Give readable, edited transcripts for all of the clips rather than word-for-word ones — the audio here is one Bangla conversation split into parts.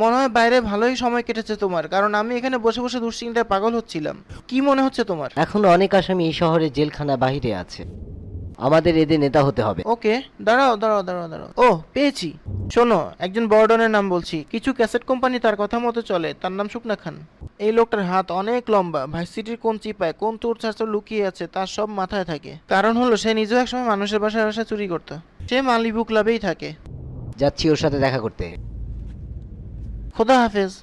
মনে হয় বাইরে ভালোই সময় কেটেছে তোমার, কারণ আমি এখানে বসে বসে দুশ্চিন্তায় পাগল হচ্ছিলাম। কি মনে হচ্ছে তোমার? এখনো অনেক আসামি এই শহরের জেলখানা বাহিরে আছে। আমাদের এদের নেতা হতে হবে। ওকে, দাঁড়াও দাঁড়াও দাঁড়াও দাঁড়াও, ও পেয়েছি। শোনো, একজন বর্ডনের নাম বলছি, কিছু ক্যাসেট কোম্পানি তার কথা মতো চলে, তার নাম শুকনা খান। এই লোকটার হাত অনেক লম্বা, ভার্সিটির কোন চিপায় কোন চোর চাচা লুকিয়ে আছে তার সব মাথায় থাকে। কারণ হলো সে নিজেও একসময় মানুষের বাসায় বাসায় চুরি করতো। সে মালিবু ক্লাবেই থাকে। যাচ্ছি ওর সাথে দেখা করতে। খোদা হাফেজ।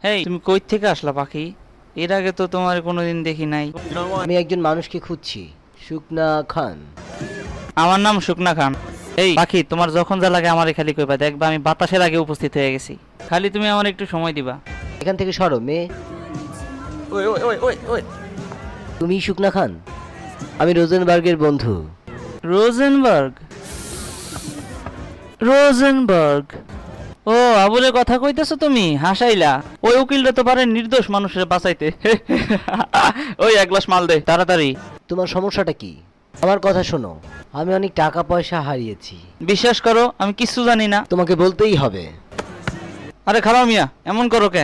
হেই, তুমি কই থেকে আসলা পাখি? এর আগে তো তোমার কোনোদিন দেখি নাই। আমি একজন মানুষকে খুঁজছি, শুকনা খান। আমার নাম শুকনা খান। এই পাখি, তোমার যখন যা লাগে আমারে খালি কইবা, দেখবা আমি বাতাসের আগে উপস্থিত হয়ে গেছি। খালি তুমি আমার একটু সময় দিবা। এখান থেকে সরো মেয়ে। ওই ওই ওই ওই ওই তুমি শুকনা খান? আমি রোজেনবার্গের বন্ধু। রোজেনবার্গ? রোজেনবার্গ? ও, আবুলের কথা কইতেছো তুমি? হাসাইলা। ওই উকিলটা তো পারে নির্দোষ মানুষের বাঁচাইতে। ওই এক গ্লাস মাল দে তাড়াতাড়ি। তোমার সমস্যাটা কি? আমার কথা শোনো, আমি অনেক টাকা পয়সা হারিয়েছি। বিশ্বাস করো, আমি কিচ্ছু জানি না। তোমাকে বলতেই হবে। আরে খারাপ মিয়া, এমন করো কে?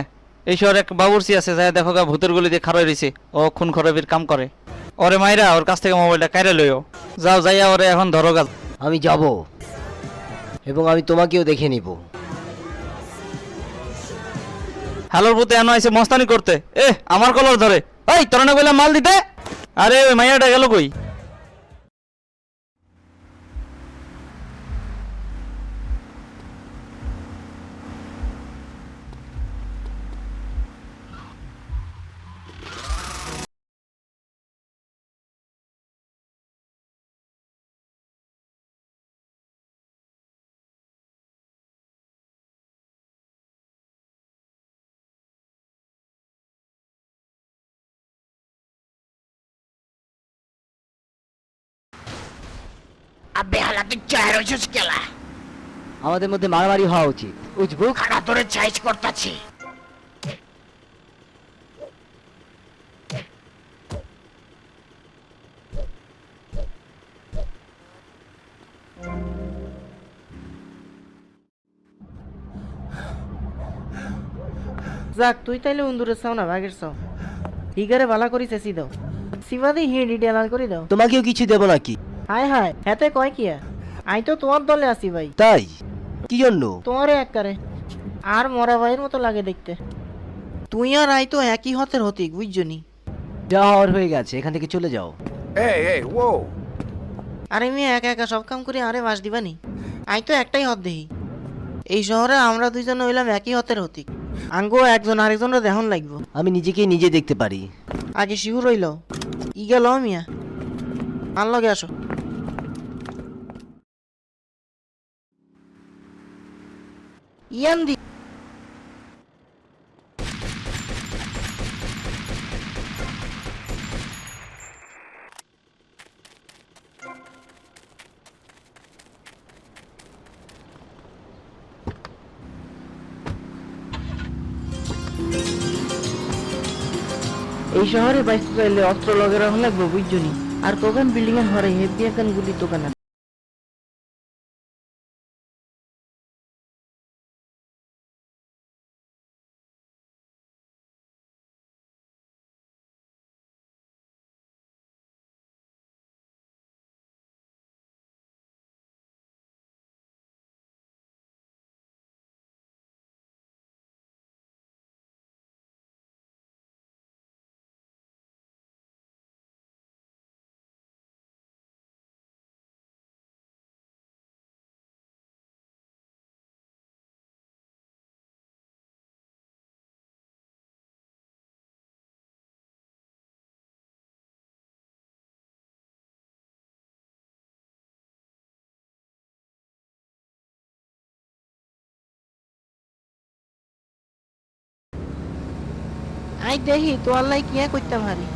এই শহরে এক বাবুর্চি আছে, যায় দেখো গা, ভূতের গলি দিয়ে খারাই রইছে। ও খুন খরাবির কাম করে। ওরে মাইরা ওর কাছ থেকে মোবাইলটা কাইরা লইও। যাও, যাইয়া ওরে এখন ধরো গা। আমি যাব, এবং আমি তোমাকেও দেখে নিব। হ্যালোর ভূতে এনো আইছে মস্তানি করতে। আমার কলার ধরে। ওই তোরা না কইলাম মাল দিতে? আরে ওই মাইয়াটা গেল কই? আবে হালা তুই চায় রইছিস কেলা? আমাদের মধ্যে মারামারি হওয়া উচিত, উজবুক। খানা তোরে চাইজ করতাছি। যাক, তুই তাইলে উন্দুরের চাও না বাঘের চাও। হিগারে ভালা করি চেঁচি দাও, সিবাদি হিঁড়ি ডেলাল করে দাও। তোমাকেও কিছু দেব নাকি? হায় হায়, হেতে কয় কিয়া? আই তো তোমার দলে আছি ভাই। তাই? কি জন্য? তোমারে এককারে আর মরা ভাইয়ের মতো লাগে দেখতে। তুই আর আই তো একই হতের হতিক, বুঝছনি? যা হওয়ার হয়ে গেছে, এখান থেকে চলে যাও। Hey, whoa. আরে মেয়ে একা একা সব কাম করে আরে বাস দিবানি? আই তো একটাই হত দেহি। এই শহরে আমরা দুইজন হইলাম একই হতের হতিক। আঙ্গো একজন আরেকজনের দেহন লাগবো। আমি নিজেকে নিজে দেখতে পারি। আগে শিহু রইল। ই গেল মিয়া, আর লগে আসো। ইয়ান দি। এই শহরে বাইসতে চাইলে অস্ত্র লগে রাখা লাগবে, বুঝছনি? আর তোগান বিল্ডিং এর ঘরে হেভি একখান গুলি দোকান আছে। আই দেখি তো আল্লাহ কিয়া করতাম হারি